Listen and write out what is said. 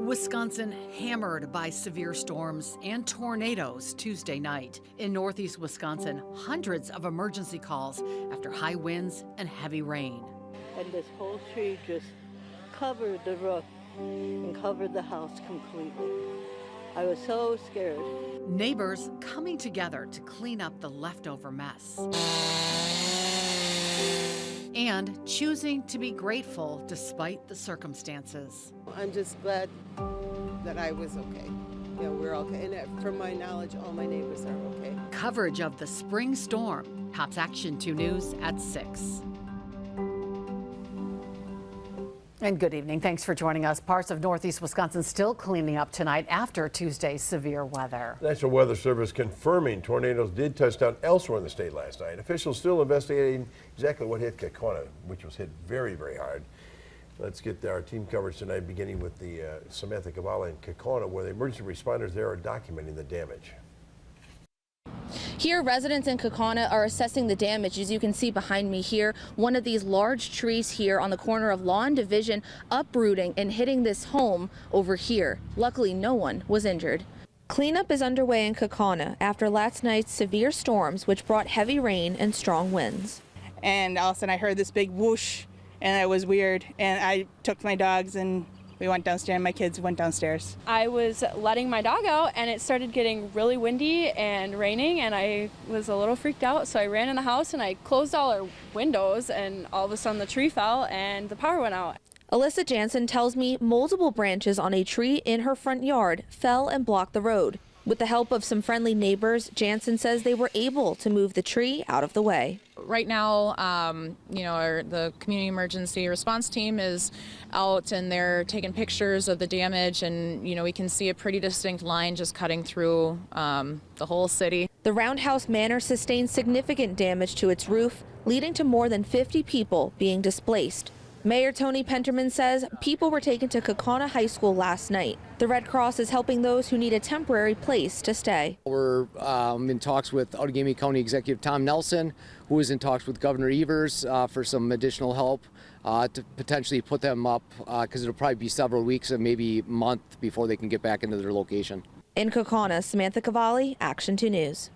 Wisconsin hammered by severe storms and tornadoes Tuesday night. In northeast Wisconsin, hundreds of emergency calls after high winds and heavy rain. And this whole tree just covered the roof and covered the house completely. I was so scared. Neighbors coming together to clean up the leftover mess. And choosing to be grateful despite the circumstances. I'm just glad that I was okay. Yeah, we're okay. And from my knowledge, all my neighbors are okay. Coverage of the spring storm tops Action 2 News at 6. And good evening. Thanks for joining us. Parts of northeast Wisconsin still cleaning up tonight after Tuesday's severe weather. National Weather Service confirming tornadoes did touch down elsewhere in the state last night. Officials still investigating exactly what hit Kaukauna, which was hit very, very hard. Let's get our team coverage tonight, beginning with the Samantha Cavalli in Kaukauna, where the emergency responders there are documenting the damage. Here, residents in Kaukauna are assessing the damage. As you can see behind me here, one of these large trees here on the corner of Law and Division uprooting and hitting this home over here. Luckily, no one was injured. Cleanup is underway in Kaukauna after last night's severe storms, which brought heavy rain and strong winds. And all of a sudden I heard this big whoosh, and it was weird. And I took my dogs and we went downstairs, and my kids went downstairs. I was letting my dog out and it started getting really windy and raining, and I was a little freaked out, so I ran in the house and I closed all our windows, and all of a sudden the tree fell and the power went out. Alyssa Jansen tells me multiple branches on a tree in her front yard fell and blocked the road. With the help of some friendly neighbors, Jansen says they were able to move the tree out of the way. Right now, the community emergency response team is out and they're taking pictures of the damage, and we can see a pretty distinct line just cutting through the whole city. The Roundhouse Manor sustained significant damage to its roof, leading to more than 50 people being displaced. Mayor Tony Penterman says people were taken to Kaukauna High School last night. The Red Cross is helping those who need a temporary place to stay. We're in talks with Outagamie County Executive Tom Nelson, who is in talks with Governor Evers for some additional help to potentially put them up, because it'll probably be several weeks and maybe a month before they can get back into their location. In Kaukauna, Samantha Cavalli, Action 2 News.